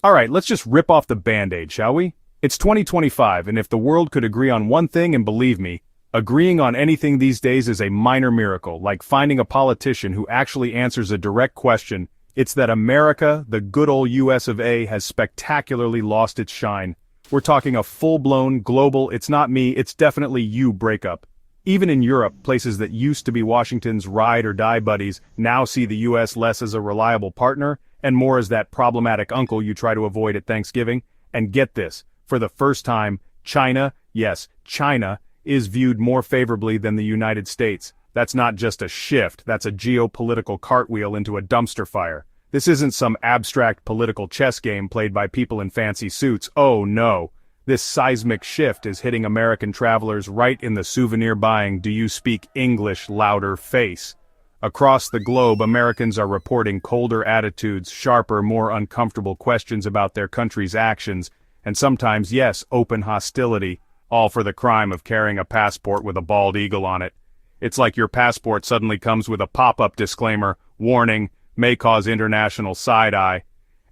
Alright, let's just rip off the band-aid, shall we? It's 2025, and if the world could agree on one thing, and believe me, agreeing on anything these days is a minor miracle, like finding a politician who actually answers a direct question, it's that America, the good old US of A, has spectacularly lost its shine. We're talking a full-blown, global, it's not me, it's definitely you breakup. Even in Europe, places that used to be Washington's ride-or-die buddies now see the US less as a reliable partner, and more as that problematic uncle you try to avoid at Thanksgiving. And get this, for the first time, China, yes, China, is viewed more favorably than the United States. That's not just a shift, that's a geopolitical cartwheel into a dumpster fire. This isn't some abstract political chess game played by people in fancy suits. Oh no. This seismic shift is hitting American travelers right in the souvenir-buying do-you-speak-English louder face. Across the globe, Americans are reporting colder attitudes, sharper, more uncomfortable questions about their country's actions, and sometimes, yes, open hostility, all for the crime of carrying a passport with a bald eagle on it. It's like your passport suddenly comes with a pop-up disclaimer, warning, may cause international side-eye,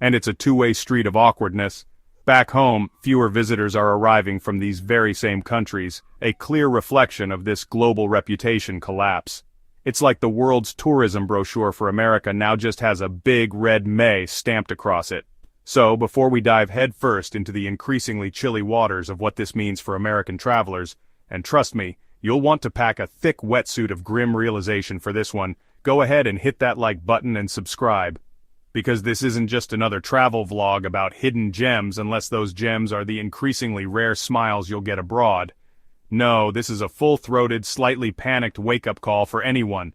and it's a two-way street of awkwardness. Back home, fewer visitors are arriving from these very same countries, a clear reflection of this global reputation collapse. It's like the world's tourism brochure for America now just has a big red May stamped across it. So, before we dive headfirst into the increasingly chilly waters of what this means for American travelers, and trust me, you'll want to pack a thick wetsuit of grim realization for this one, go ahead and hit that like button and subscribe. Because this isn't just another travel vlog about hidden gems unless those gems are the increasingly rare smiles you'll get abroad. No, this is a full-throated, slightly panicked wake-up call for anyone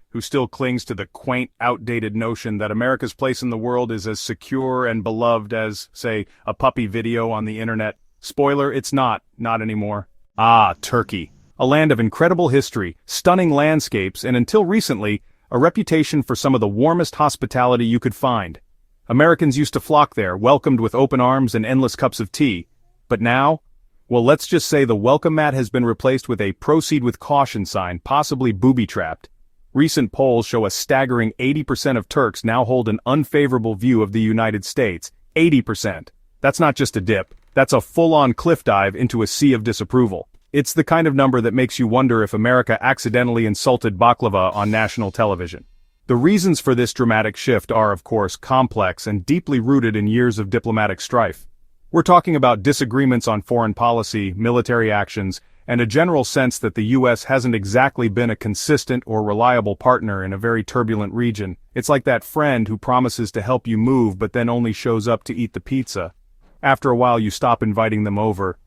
who still clings to the quaint, outdated notion that America's place in the world is as secure and beloved as, say, a puppy video on the internet. Spoiler, it's not anymore. Ah, Turkey. A land of incredible history, stunning landscapes, and until recently, a reputation for some of the warmest hospitality you could find. Americans used to flock there, welcomed with open arms and endless cups of tea. But now? Well, let's just say the welcome mat has been replaced with a proceed with caution sign, possibly booby-trapped. Recent polls show a staggering 80% of Turks now hold an unfavorable view of the United States. 80%. That's not just a dip, that's a full-on cliff dive into a sea of disapproval. It's the kind of number that makes you wonder if America accidentally insulted baklava on national television. The reasons for this dramatic shift are, of course, complex and deeply rooted in years of diplomatic strife. We're talking about disagreements on foreign policy, military actions, and a general sense that the US hasn't exactly been a consistent or reliable partner in a very turbulent region. It's like that friend who promises to help you move but then only shows up to eat the pizza. After a while you stop inviting them over.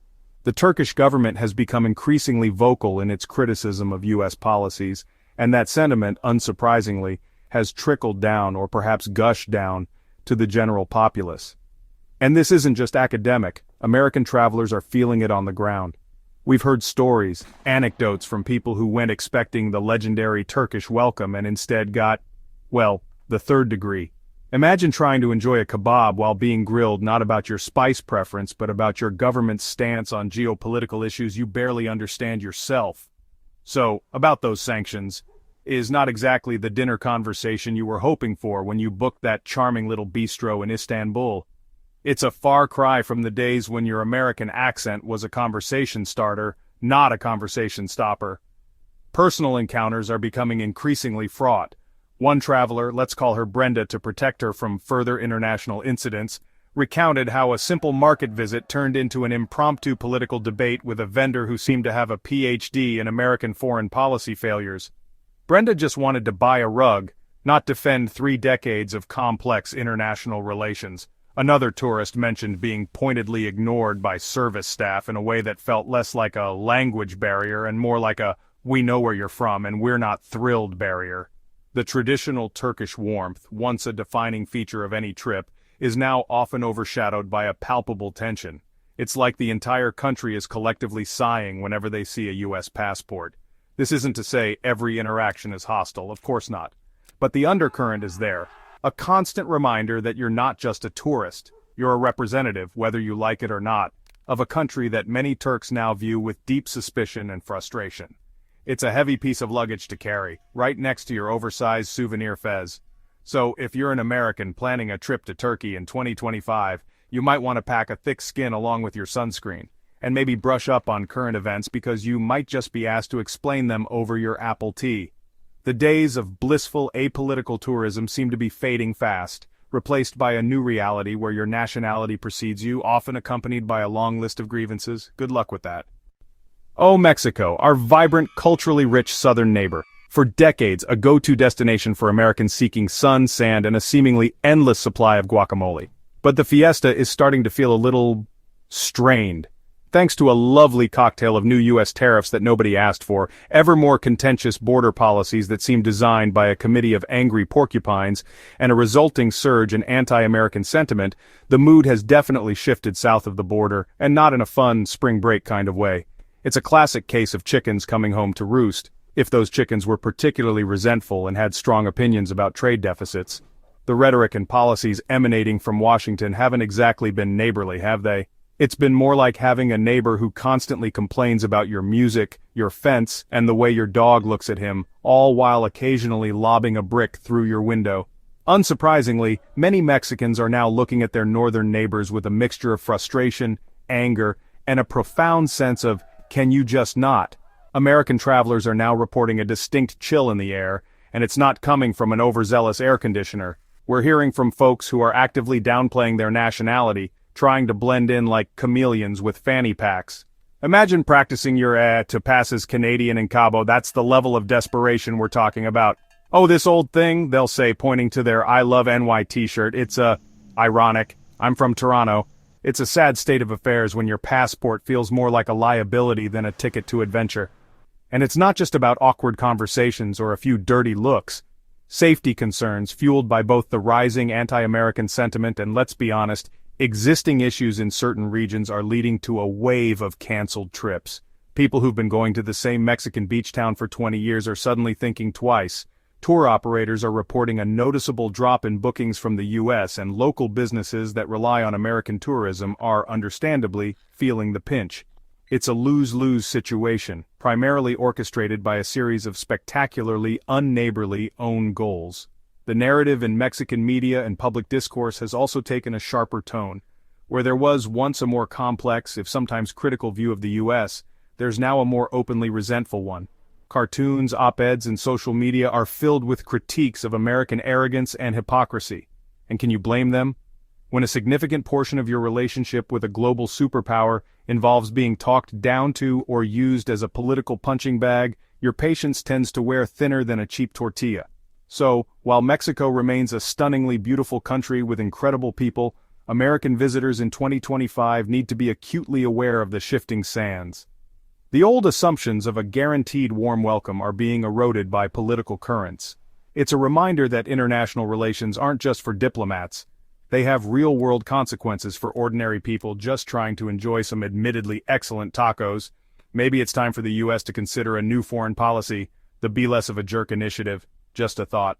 The Turkish government has become increasingly vocal in its criticism of US policies, and that sentiment, unsurprisingly, has trickled down or perhaps gushed down to the general populace. And this isn't just academic, American travelers are feeling it on the ground. We've heard stories, anecdotes from people who went expecting the legendary Turkish welcome and instead got, well, the third degree. Imagine trying to enjoy a kebab while being grilled not about your spice preference but about your government's stance on geopolitical issues you barely understand yourself. So, about those sanctions, is not exactly the dinner conversation you were hoping for when you booked that charming little bistro in Istanbul. It's a far cry from the days when your American accent was a conversation starter, not a conversation stopper. Personal encounters are becoming increasingly fraught. One traveler, let's call her Brenda to protect her from further international incidents, recounted how a simple market visit turned into an impromptu political debate with a vendor who seemed to have a PhD in American foreign policy failures. Brenda just wanted to buy a rug, not defend 3 decades of complex international relations. Another tourist mentioned being pointedly ignored by service staff in a way that felt less like a language barrier and more like a "we know where you're from and we're not thrilled" barrier. The traditional Turkish warmth, once a defining feature of any trip, is now often overshadowed by a palpable tension. It's like the entire country is collectively sighing whenever they see a US passport. This isn't to say every interaction is hostile, of course not. But the undercurrent is there. A constant reminder that you're not just a tourist, you're a representative, whether you like it or not, of a country that many Turks now view with deep suspicion and frustration. It's a heavy piece of luggage to carry, right next to your oversized souvenir fez. So, if you're an American planning a trip to Turkey in 2025, you might want to pack a thick skin along with your sunscreen, and maybe brush up on current events because you might just be asked to explain them over your apple tea. The days of blissful apolitical tourism seem to be fading fast, replaced by a new reality where your nationality precedes you, often accompanied by a long list of grievances. Good luck with that. Oh, Mexico, our vibrant, culturally rich southern neighbor. For decades, a go-to destination for Americans seeking sun, sand, and a seemingly endless supply of guacamole. But the fiesta is starting to feel a little strained. Thanks to a lovely cocktail of new U.S. tariffs that nobody asked for, ever more contentious border policies that seem designed by a committee of angry porcupines, and a resulting surge in anti-American sentiment, the mood has definitely shifted south of the border, and not in a fun, spring break kind of way. It's a classic case of chickens coming home to roost, if those chickens were particularly resentful and had strong opinions about trade deficits. The rhetoric and policies emanating from Washington haven't exactly been neighborly, have they? It's been more like having a neighbor who constantly complains about your music, your fence, and the way your dog looks at him, all while occasionally lobbing a brick through your window. Unsurprisingly, many Mexicans are now looking at their northern neighbors with a mixture of frustration, anger, and a profound sense of, can you just not? American travelers are now reporting a distinct chill in the air, and it's not coming from an overzealous air conditioner. We're hearing from folks who are actively downplaying their nationality, trying to blend in like chameleons with fanny packs. Imagine practicing your to pass as Canadian in Cabo. That's the level of desperation we're talking about. Oh, this old thing, they'll say, pointing to their I Love NY t-shirt. It's ironic. I'm from Toronto. It's a sad state of affairs when your passport feels more like a liability than a ticket to adventure. And it's not just about awkward conversations or a few dirty looks. Safety concerns fueled by both the rising anti-American sentiment and, let's be honest, existing issues in certain regions are leading to a wave of canceled trips. People who've been going to the same Mexican beach town for 20 years are suddenly thinking twice. Tour operators are reporting a noticeable drop in bookings from the U.S., and local businesses that rely on American tourism are, understandably, feeling the pinch. It's a lose-lose situation, primarily orchestrated by a series of spectacularly unneighborly own goals. The narrative in Mexican media and public discourse has also taken a sharper tone. Where there was once a more complex, if sometimes critical view of the U.S., there's now a more openly resentful one. Cartoons, op-eds, and social media are filled with critiques of American arrogance and hypocrisy. And can you blame them? When a significant portion of your relationship with a global superpower involves being talked down to or used as a political punching bag, your patience tends to wear thinner than a cheap tortilla. So, while Mexico remains a stunningly beautiful country with incredible people, American visitors in 2025 need to be acutely aware of the shifting sands. The old assumptions of a guaranteed warm welcome are being eroded by political currents. It's a reminder that international relations aren't just for diplomats. They have real-world consequences for ordinary people just trying to enjoy some admittedly excellent tacos. Maybe it's time for the U.S. to consider a new foreign policy, the Be Less of a Jerk initiative. Just a thought.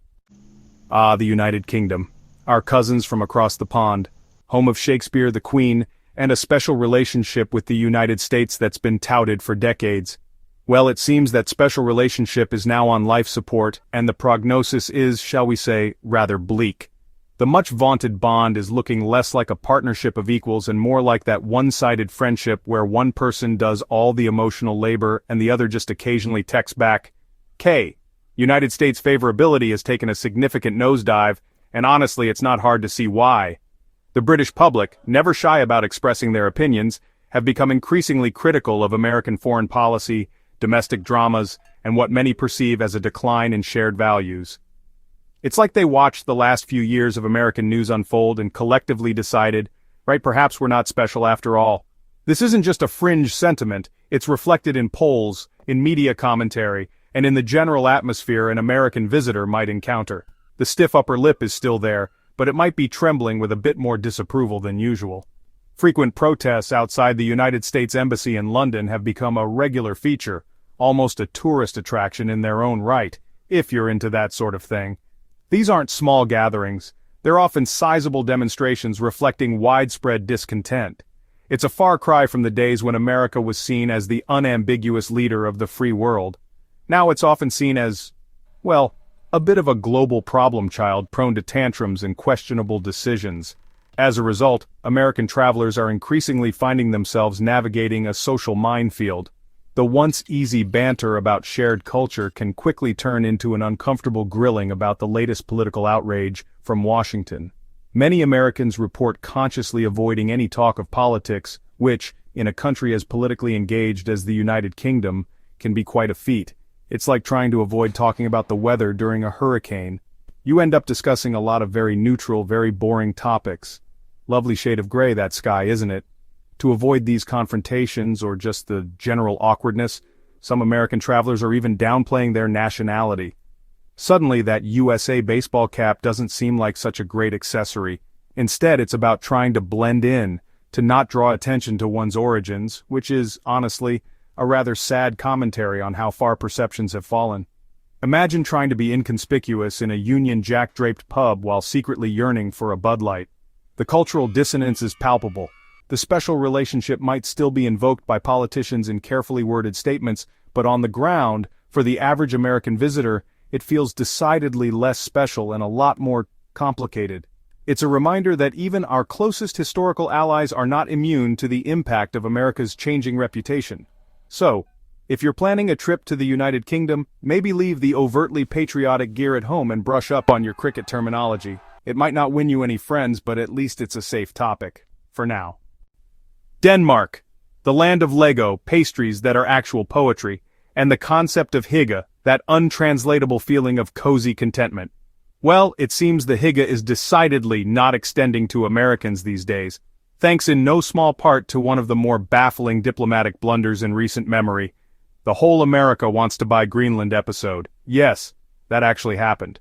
Ah, the United Kingdom. Our cousins from across the pond. Home of Shakespeare, the Queen, and a special relationship with the United States that's been touted for decades. Well, it seems that special relationship is now on life support, and the prognosis is, shall we say, rather bleak. The much-vaunted bond is looking less like a partnership of equals and more like that one-sided friendship where one person does all the emotional labor and the other just occasionally texts back, K. United States favorability has taken a significant nosedive, and honestly it's not hard to see why. The British public, never shy about expressing their opinions, have become increasingly critical of American foreign policy, domestic dramas, and what many perceive as a decline in shared values. It's like they watched the last few years of American news unfold and collectively decided, right, perhaps we're not special after all. This isn't just a fringe sentiment, it's reflected in polls, in media commentary, and in the general atmosphere an American visitor might encounter. The stiff upper lip is still there, but it might be trembling with a bit more disapproval than usual. Frequent protests outside the United States Embassy in London have become a regular feature, almost a tourist attraction in their own right, if you're into that sort of thing. These aren't small gatherings, they're often sizable demonstrations reflecting widespread discontent. It's a far cry from the days when America was seen as the unambiguous leader of the free world. Now it's often seen as, well, a bit of a global problem child prone to tantrums and questionable decisions. As a result, American travelers are increasingly finding themselves navigating a social minefield. The once easy banter about shared culture can quickly turn into an uncomfortable grilling about the latest political outrage from Washington. Many Americans report consciously avoiding any talk of politics, which, in a country as politically engaged as the United Kingdom, can be quite a feat. It's like trying to avoid talking about the weather during a hurricane. You end up discussing a lot of very neutral, very boring topics. Lovely shade of gray, that sky, isn't it? To avoid these confrontations or just the general awkwardness, some American travelers are even downplaying their nationality. Suddenly, that USA baseball cap doesn't seem like such a great accessory. Instead, it's about trying to blend in, to not draw attention to one's origins, which is, honestly, a rather sad commentary on how far perceptions have fallen. Imagine trying to be inconspicuous in a Union Jack-draped pub while secretly yearning for a Bud Light. The cultural dissonance is palpable. The special relationship might still be invoked by politicians in carefully worded statements, but on the ground, for the average American visitor, it feels decidedly less special and a lot more complicated. It's a reminder that even our closest historical allies are not immune to the impact of America's changing reputation. So, if you're planning a trip to the United Kingdom, maybe leave the overtly patriotic gear at home and brush up on your cricket terminology. It might not win you any friends, but at least it's a safe topic. For now. Denmark, the land of Lego, pastries that are actual poetry, and the concept of Hygge, that untranslatable feeling of cozy contentment. Well, it seems the Hygge is decidedly not extending to Americans these days, thanks in no small part to one of the more baffling diplomatic blunders in recent memory. The whole America wants to buy Greenland episode. Yes, that actually happened.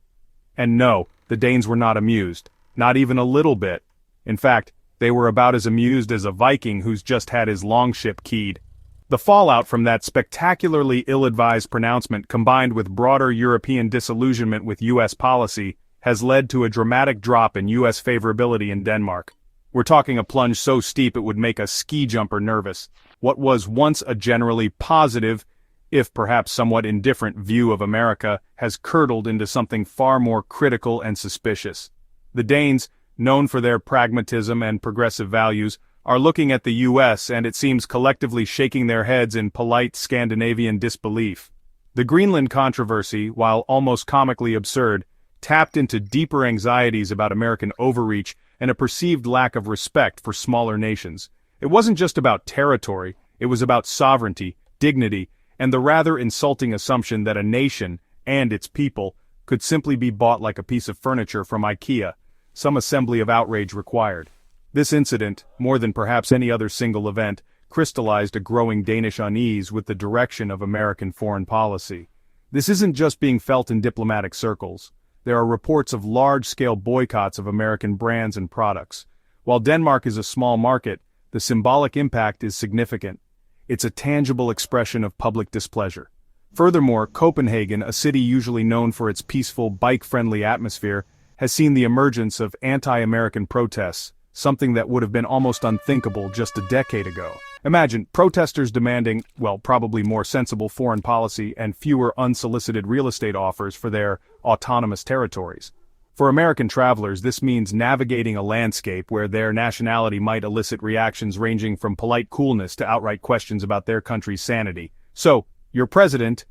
And no, the Danes were not amused. Not even a little bit. In fact, they were about as amused as a Viking who's just had his longship keyed. The fallout from that spectacularly ill-advised pronouncement combined with broader European disillusionment with U.S. policy has led to a dramatic drop in U.S. favorability in Denmark. We're talking a plunge so steep it would make a ski jumper nervous. What was once a generally positive, if perhaps somewhat indifferent view of America has curdled into something far more critical and suspicious. The Danes, known for their pragmatism and progressive values, are looking at the U.S. and it seems collectively shaking their heads in polite Scandinavian disbelief. The Greenland controversy, while almost comically absurd, tapped into deeper anxieties about American overreach and a perceived lack of respect for smaller nations. It wasn't just about territory, it was about sovereignty, dignity, and the rather insulting assumption that a nation, and its people, could simply be bought like a piece of furniture from IKEA, some assembly of outrage required. This incident, more than perhaps any other single event, crystallized a growing Danish unease with the direction of American foreign policy. This isn't just being felt in diplomatic circles. There are reports of large-scale boycotts of American brands and products. While Denmark is a small market, the symbolic impact is significant. It's a tangible expression of public displeasure. Furthermore, Copenhagen, a city usually known for its peaceful, bike-friendly atmosphere, has seen the emergence of anti-American protests, something that would have been almost unthinkable just a decade ago. Imagine, protesters demanding, well, probably more sensible foreign policy and fewer unsolicited real estate offers for their autonomous territories. For American travelers, this means navigating a landscape where their nationality might elicit reactions ranging from polite coolness to outright questions about their country's sanity. So, your president,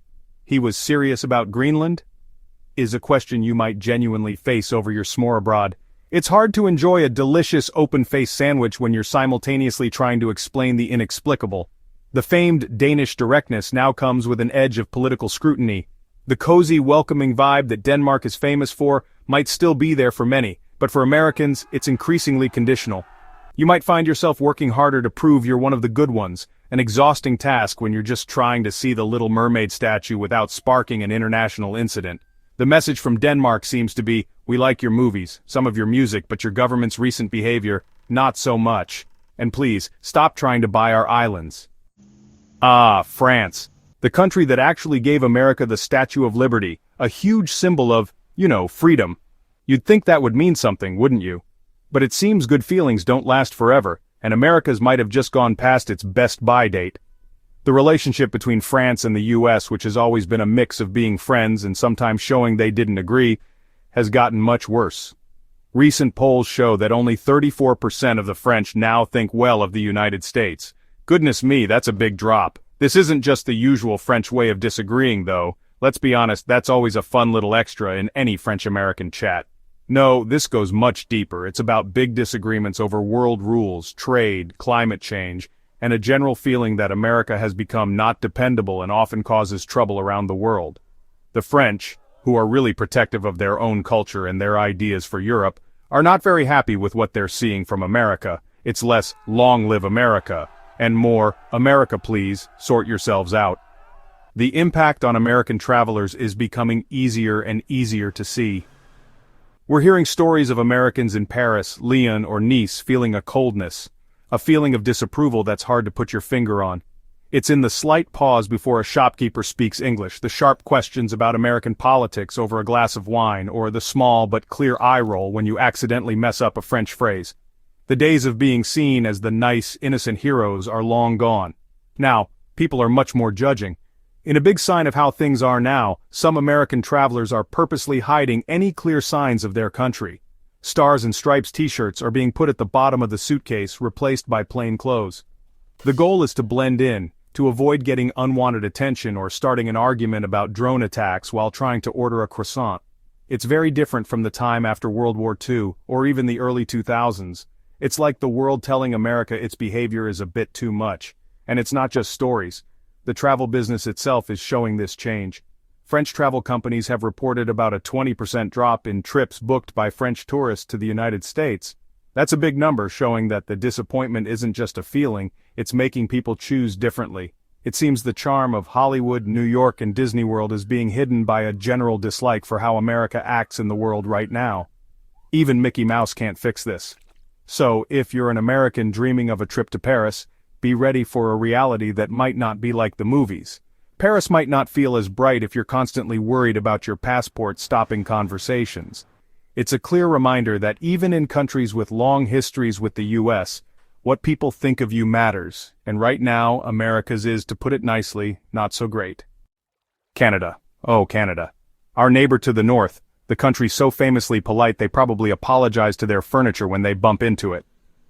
he was serious about Greenland? Is a question you might genuinely face over your s'more abroad. It's hard to enjoy a delicious open-faced sandwich when you're simultaneously trying to explain the inexplicable. The famed Danish directness now comes with an edge of political scrutiny. The cozy, welcoming vibe that Denmark is famous for might still be there for many, but for Americans, it's increasingly conditional. You might find yourself working harder to prove you're one of the good ones, an exhausting task when you're just trying to see the Little Mermaid statue without sparking an international incident. The message from Denmark seems to be, we like your movies, some of your music, but your government's recent behavior, not so much. And please, stop trying to buy our islands. Ah, France. The country that actually gave America the Statue of Liberty, a huge symbol of, freedom. You'd think that would mean something, wouldn't you? But it seems good feelings don't last forever, and America's might have just gone past its best buy date. The relationship between France and the US, which has always been a mix of being friends and sometimes showing they didn't agree, has gotten much worse. Recent polls show that only 34% of the French now think well of the United States. Goodness me, that's a big drop. This isn't just the usual French way of disagreeing, though. Let's be honest, that's always a fun little extra in any French-American chat. No, this goes much deeper. It's about big disagreements over world rules, trade, climate change, and a general feeling that America has become not dependable and often causes trouble around the world. The French, who are really protective of their own culture and their ideas for Europe, are not very happy with what they're seeing from America. It's less, "Long live America," and more, "America please, sort yourselves out." The impact on American travelers is becoming easier and easier to see. We're hearing stories of Americans in Paris, Lyon, or Nice feeling a coldness, a feeling of disapproval that's hard to put your finger on. It's in the slight pause before a shopkeeper speaks English, the sharp questions about American politics over a glass of wine, or the small but clear eye roll when you accidentally mess up a French phrase. The days of being seen as the nice, innocent heroes are long gone. Now, people are much more judging. In a big sign of how things are now, some American travelers are purposely hiding any clear signs of their country. Stars and Stripes t-shirts are being put at the bottom of the suitcase, replaced by plain clothes. The goal is to blend in, to avoid getting unwanted attention or starting an argument about drone attacks while trying to order a croissant. It's very different from the time after World War II, or even the early 2000s. It's like the world telling America its behavior is a bit too much. And it's not just stories. The travel business itself is showing this change. French travel companies have reported about a 20% drop in trips booked by French tourists to the United States. That's a big number, showing that the disappointment isn't just a feeling, it's making people choose differently. It seems the charm of Hollywood, New York, and Disney World is being hidden by a general dislike for how America acts in the world right now. Even Mickey Mouse can't fix this. So, if you're an American dreaming of a trip to Paris, be ready for a reality that might not be like the movies. Paris might not feel as bright if you're constantly worried about your passport stopping conversations. It's a clear reminder that even in countries with long histories with the US, what people think of you matters, and right now, America's is, to put it nicely, not so great. Canada. Oh, Canada. Our neighbor to the north, the country so famously polite they probably apologize to their furniture when they bump into it.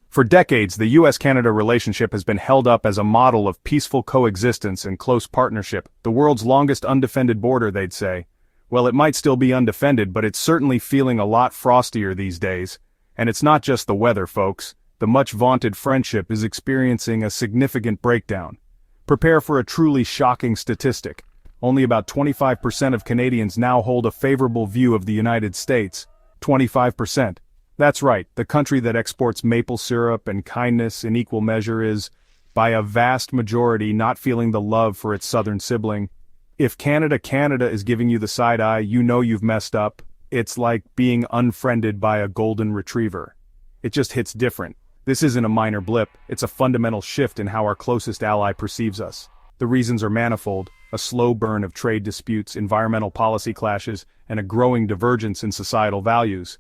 For decades, the US-Canada relationship has been held up as a model of peaceful coexistence and close partnership, the world's longest undefended border, they'd say. Well, it might still be undefended, but it's certainly feeling a lot frostier these days. And it's not just the weather, folks. The much-vaunted friendship is experiencing a significant breakdown. Prepare for a truly shocking statistic. Only about 25% of Canadians now hold a favorable view of the United States. 25%. That's right, the country that exports maple syrup and kindness in equal measure is, by a vast majority, not feeling the love for its southern sibling. If Canada is giving you the side eye, you know you've messed up. It's like being unfriended by a golden retriever. It just hits different. This isn't a minor blip, it's a fundamental shift in how our closest ally perceives us. The reasons are manifold: a slow burn of trade disputes, environmental policy clashes, and a growing divergence in societal values.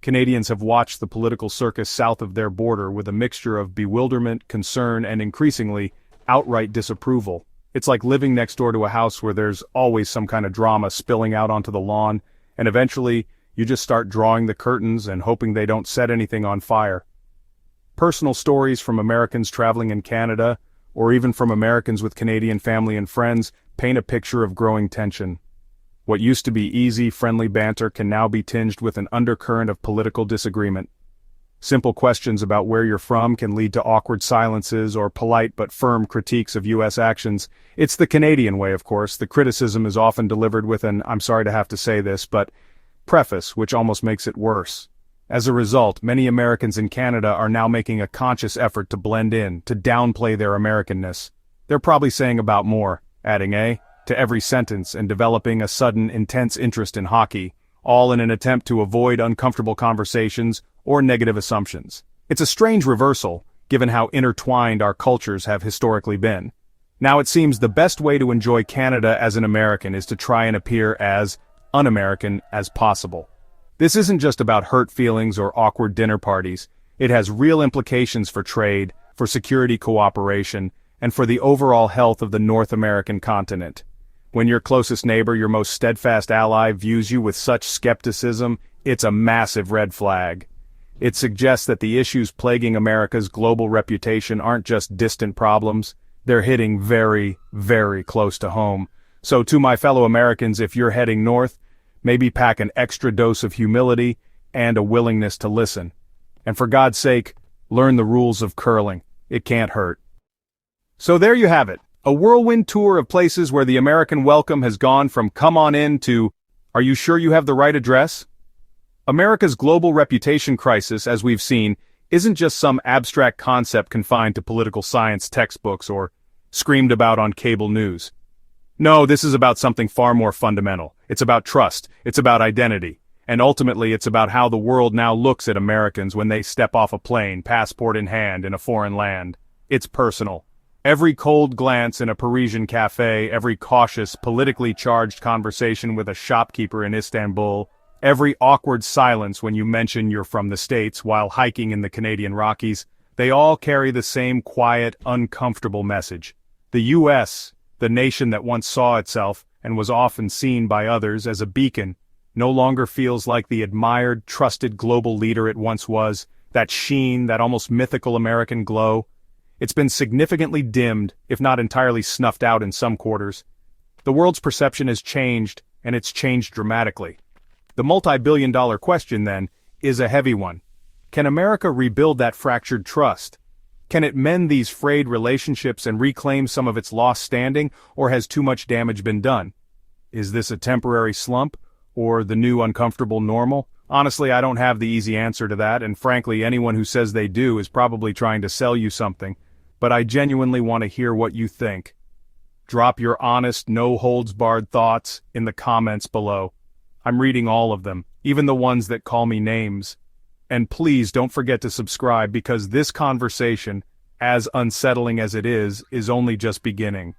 Canadians have watched the political circus south of their border with a mixture of bewilderment, concern, and increasingly, outright disapproval. It's like living next door to a house where there's always some kind of drama spilling out onto the lawn, and eventually, you just start drawing the curtains and hoping they don't set anything on fire. Personal stories from Americans traveling in Canada, or even from Americans with Canadian family and friends, paint a picture of growing tension. What used to be easy, friendly banter can now be tinged with an undercurrent of political disagreement. Simple questions about where you're from can lead to awkward silences or polite but firm critiques of U.S. actions. It's the Canadian way, of course. The criticism is often delivered with an "I'm sorry to have to say this, but" preface, which almost makes it worse. As a result, many Americans in Canada are now making a conscious effort to blend in, to downplay their Americanness. They're probably saying about more, adding "eh" to every sentence and developing a sudden, intense interest in hockey, all in an attempt to avoid uncomfortable conversations or negative assumptions. It's a strange reversal, given how intertwined our cultures have historically been. Now it seems the best way to enjoy Canada as an American is to try and appear as un-American as possible. This isn't just about hurt feelings or awkward dinner parties. It has real implications for trade, for security cooperation, and for the overall health of the North American continent. When your closest neighbor, your most steadfast ally, views you with such skepticism, it's a massive red flag. It suggests that the issues plaguing America's global reputation aren't just distant problems, they're hitting very, very close to home. So to my fellow Americans, if you're heading north, maybe pack an extra dose of humility and a willingness to listen. And for God's sake, learn the rules of curling. It can't hurt. So there you have it, a whirlwind tour of places where the American welcome has gone from come on in to, are you sure you have the right address? America's global reputation crisis, as we've seen, isn't just some abstract concept confined to political science textbooks or screamed about on cable news. No, this is about something far more fundamental. It's about trust, it's about identity, and ultimately it's about how the world now looks at Americans when they step off a plane, passport in hand, in a foreign land. It's personal. Every cold glance in a Parisian cafe, every cautious, politically charged conversation with a shopkeeper in Istanbul, every awkward silence when you mention you're from the States while hiking in the Canadian Rockies, they all carry the same quiet, uncomfortable message. The U.S., the nation that once saw itself, and was often seen by others as a beacon, no longer feels like the admired, trusted global leader it once was, that sheen, that almost mythical American glow. It's been significantly dimmed, if not entirely snuffed out in some quarters. The world's perception has changed, and it's changed dramatically. The multi-billion-dollar question, then, is a heavy one. Can America rebuild that fractured trust? Can it mend these frayed relationships and reclaim some of its lost standing, or has too much damage been done? Is this a temporary slump, or the new uncomfortable normal? Honestly, I don't have the easy answer to that, and frankly, anyone who says they do is probably trying to sell you something. But I genuinely want to hear what you think. Drop your honest, no-holds-barred thoughts in the comments below. I'm reading all of them, even the ones that call me names. And please don't forget to subscribe because this conversation, as unsettling as it is only just beginning.